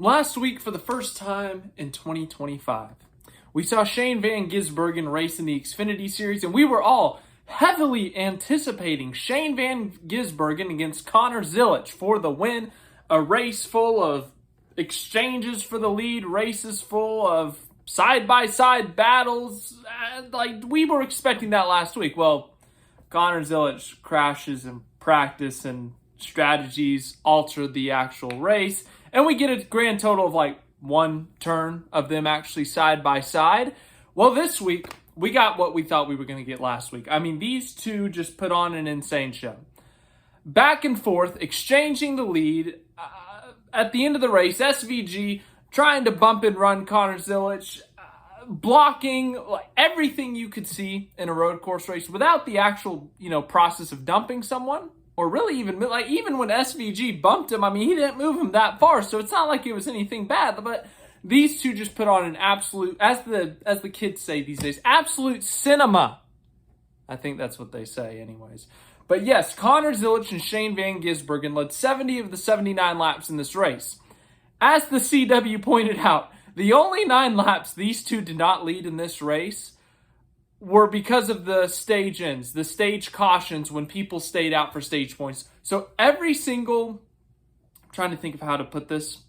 Last week, for the first time in 2025, we saw Shane van Gisbergen race in the Xfinity Series, and we were all heavily anticipating Shane van Gisbergen against Connor Zilisch for the win. A race full of exchanges for the lead, races full of side-by-side battles. We were expecting that last week. Well, Connor Zilisch crashes in practice and strategies altered the actual race. And we get a grand total of one turn of them actually side by side. Well, this week, we got what we thought we were going to get last week. I mean, these two just put on an insane show. Back and forth, exchanging the lead. At the end of the race, SVG trying to bump and run Connor Zilisch, blocking everything you could see in a road course race without the actual, process of dumping someone. Or really even when SVG bumped him, I mean, he didn't move him that far, so it's not like it was anything bad. But these two just put on an absolute, as the kids say these days, absolute cinema. I think that's what they say anyways. But yes, Connor Zilisch and Shane van Gisbergen led 70 of the 79 laps in this race. As the CW pointed out, the only 9 laps these two did not lead in this race were because of the stage ends, the stage cautions when people stayed out for stage points. So I'm trying to think of how to put this.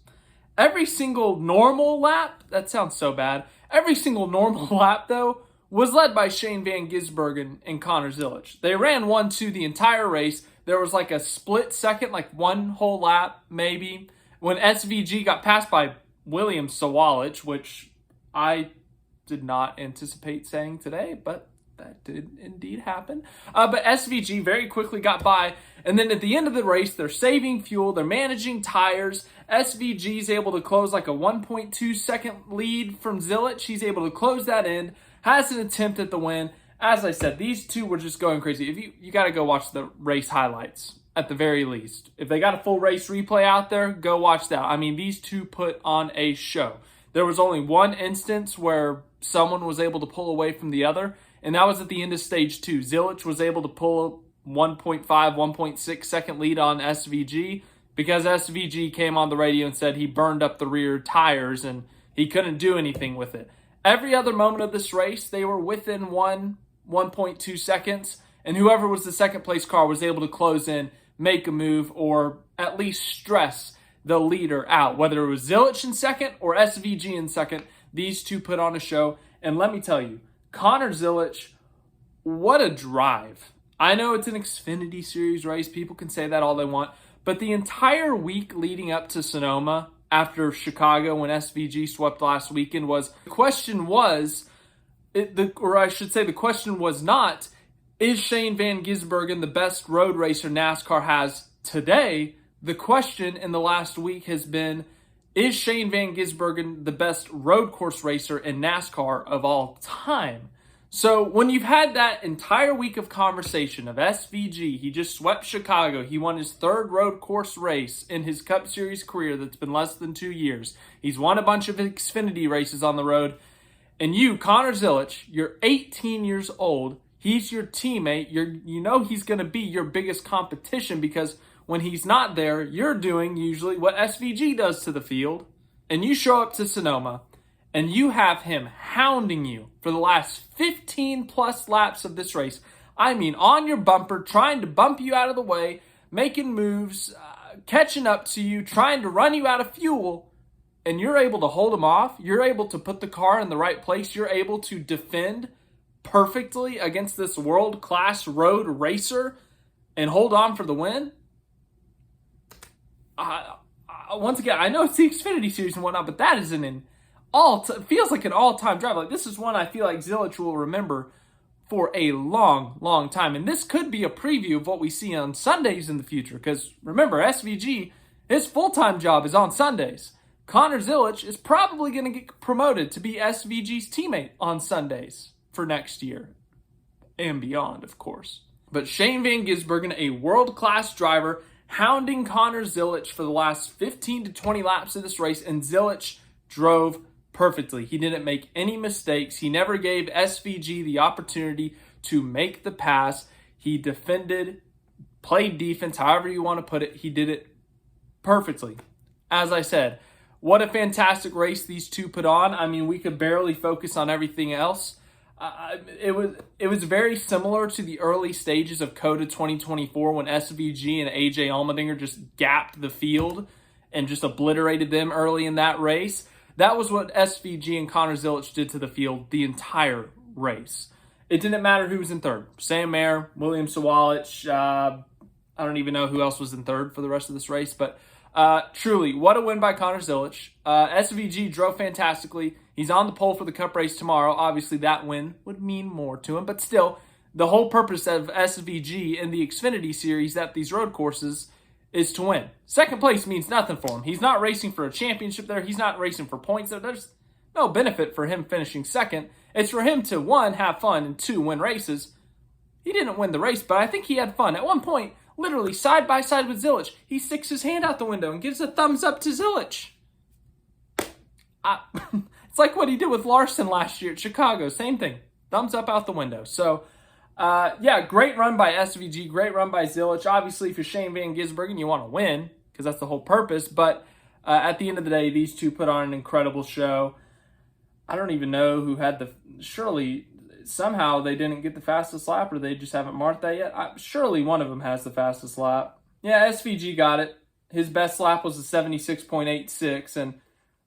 Every single normal lap, that sounds so bad. Every single normal lap, though, was led by Shane van Gisbergen and Connor Zilisch. They ran 1-2 the entire race. There was a split second, one whole lap, maybe, when SVG got passed by William Sawalich, which I did not anticipate saying today, but that did indeed happen. But SVG very quickly got by, and then at the end of the race, they're saving fuel, they're managing tires. SVG is able to close a 1.2 second lead from Zilisch. He's able to close that in, has an attempt at the win. As I said, these two were just going crazy. If you got to go watch the race highlights at the very least. If they got a full race replay out there, go watch that. I mean, these two put on a show. There was only one instance where someone was able to pull away from the other, and that was at the end of stage 2. Zilisch was able to pull a 1.5, 1.6 second lead on SVG because SVG came on the radio and said he burned up the rear tires and he couldn't do anything with it. Every other moment of this race, they were within 1.2 seconds, and whoever was the second place car was able to close in, make a move, or at least stress the leader out. Whether it was Zilisch in second or SVG in second, these two put on a show. And let me tell you, Connor Zilisch, what a drive. I know it's an Xfinity Series race. People can say that all they want. But the entire week leading up to Sonoma, after Chicago when SVG swept last weekend, the question was not, is Shane van Gisbergen the best road racer NASCAR has today? The question in the last week has been, is Shane van Gisbergen the best road course racer in NASCAR of all time? So when you've had that entire week of conversation of SVG, he just swept Chicago. He won his 3rd road course race in his Cup Series career that's been less than 2 years. He's won a bunch of Xfinity races on the road. And you, Connor Zilisch, you're 18 years old. He's your teammate. He's going to be your biggest competition because when he's not there, you're doing usually what SVG does to the field. And you show up to Sonoma, and you have him hounding you for the last 15 plus laps of this race. I mean, on your bumper, trying to bump you out of the way, making moves, catching up to you, trying to run you out of fuel. And you're able to hold him off. You're able to put the car in the right place. You're able to defend perfectly against this world-class road racer and hold on for the win. Once again, I know it's the Xfinity Series and whatnot, but that is feels like an all-time drive. This is one I feel like Zilisch will remember for a long, long time. And this could be a preview of what we see on Sundays in the future. Because remember, SVG, his full-time job is on Sundays. Connor Zilisch is probably going to get promoted to be SVG's teammate on Sundays for next year and beyond, of course. But Shane van Gisbergen, a world-class driver, hounding Connor Zilisch for the last 15 to 20 laps of this race, and Zilisch drove perfectly. He didn't make any mistakes. He never gave SVG the opportunity to make the pass. He defended, played defense, however you want to put it. He did it perfectly. As I said, what a fantastic race these two put on. I mean, we could barely focus on everything else. It was very similar to the early stages of COTA 2024 when SVG and AJ Allmendinger just gapped the field and just obliterated them early in that race. That was what SVG and Connor Zilisch did to the field the entire race. It didn't matter who was in third. Sam Mayer, William Zilich, I don't even know who else was in third for the rest of this race, but truly, what a win by Connor Zilisch. SVG drove fantastically. He's on the pole for the Cup race tomorrow. Obviously, that win would mean more to him, but still, the whole purpose of SVG in the Xfinity Series at these road courses is to win. Second place means nothing for him. He's not racing for a championship there. He's not racing for points there. There's no benefit for him finishing second. It's for him to, one, have fun, and two, win races. He didn't win the race, but I think he had fun. At one point, literally side by side with Zilisch, he sticks his hand out the window and gives a thumbs up to Zilisch. It's like what he did with Larson last year at Chicago. Same thing. Thumbs up out the window. So, yeah, great run by SVG. Great run by Zilisch. Obviously, for Shane van Gisbergen, you want to win because that's the whole purpose. But at the end of the day, these two put on an incredible show. I don't even know who had surely, somehow they didn't get the fastest lap, or they just haven't marked that yet. Surely one of them has the fastest lap. Yeah, SVG got it. His best lap was a 76.86, and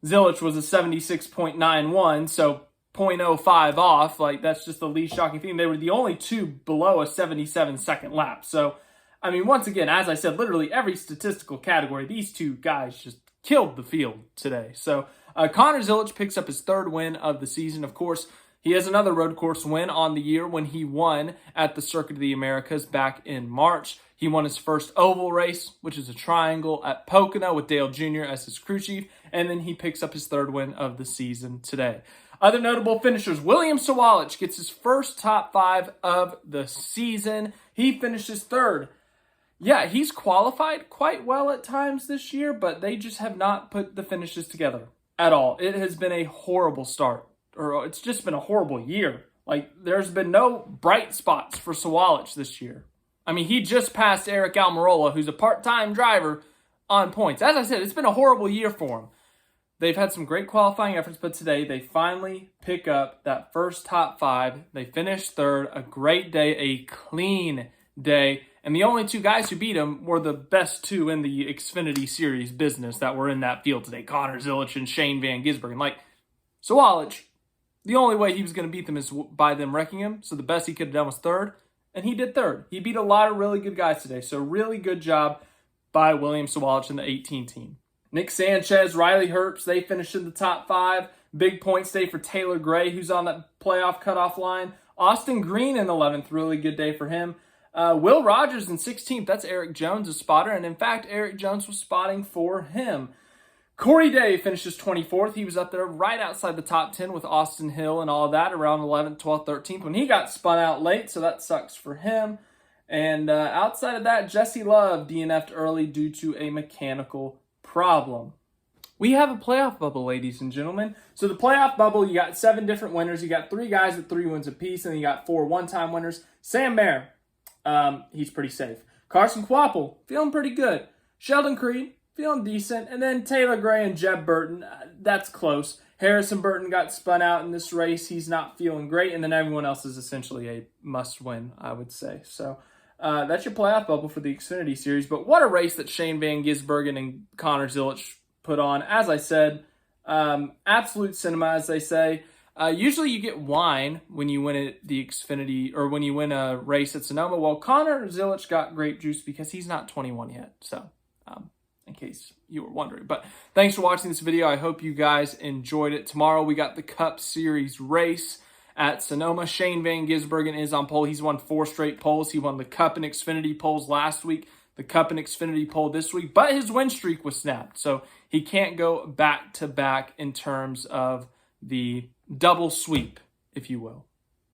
Zilisch was a 76.91, so 0.05 off. Like, that's just the least shocking thing. They were the only two below a 77-second lap. So, I mean, once again, as I said, literally every statistical category, these two guys just killed the field today. So, Connor Zilisch picks up his third win of the season. Of course, he has another road course win on the year when he won at the Circuit of the Americas back in March. He won his first oval race, which is a triangle at Pocono with Dale Jr. as his crew chief, and then he picks up his third win of the season today. Other notable finishers, William Zilich gets his first top 5 of the season. He finishes third. Yeah, he's qualified quite well at times this year, but they just have not put the finishes together at all. It has been a horrible start, or it's just been a horrible year. Like, there's been no bright spots for Zilich this year. I mean, he just passed Eric Almirola, who's a part-time driver, on points. As I said, it's been a horrible year for him. They've had some great qualifying efforts, but today they finally pick up that first top 5. They finish third. A great day, a clean day. And the only two guys who beat him were the best two in the Xfinity Series business that were in that field today, Connor Zilisch and Shane van Gisbergen. Like, Zilich, the only way he was going to beat them is by them wrecking him. So the best he could have done was third. And he did third. He beat a lot of really good guys today. So really good job by William Zilich and the 18 team. Nick Sanchez, Riley Herbst, they finished in the top 5. Big points day for Taylor Gray, who's on that playoff cutoff line. Austin Green in 11th. Really good day for him. Will Rogers in 16th. That's Eric Jones' spotter. And in fact, Eric Jones was spotting for him. Corey Day finishes 24th. He was up there right outside the top 10 with Austin Hill and all that around 11th, 12th, 13th when he got spun out late, so that sucks for him. And outside of that, Jesse Love DNF'd early due to a mechanical problem. We have a playoff bubble, ladies and gentlemen. So the playoff bubble, you got 7 different winners. You got 3 guys with 3 wins apiece, and then you got 4 one-time winners. Sam Mayer, he's pretty safe. Carson Kvapil, feeling pretty good. Sheldon Creed, feeling decent. And then Taylor Gray and Jeb Burton, that's close. Harrison Burton got spun out in this race. He's not feeling great. And then everyone else is essentially a must-win, I would say. So that's your playoff bubble for the Xfinity Series. But what a race that Shane van Gisbergen and Connor Zilisch put on. As I said, absolute cinema, as they say. Usually you get wine when you win at the Xfinity, or when you win a race at Sonoma. Well, Connor Zilisch got grape juice because he's not 21 yet. So, in case you were wondering. But thanks for watching this video. I hope you guys enjoyed it. Tomorrow we got the Cup Series race at Sonoma. Shane van Gisbergen is on pole. He's won 4 straight poles. He won the Cup and Xfinity poles last week, the Cup and Xfinity pole this week, but his win streak was snapped. So he can't go back-to-back in terms of the double sweep, if you will.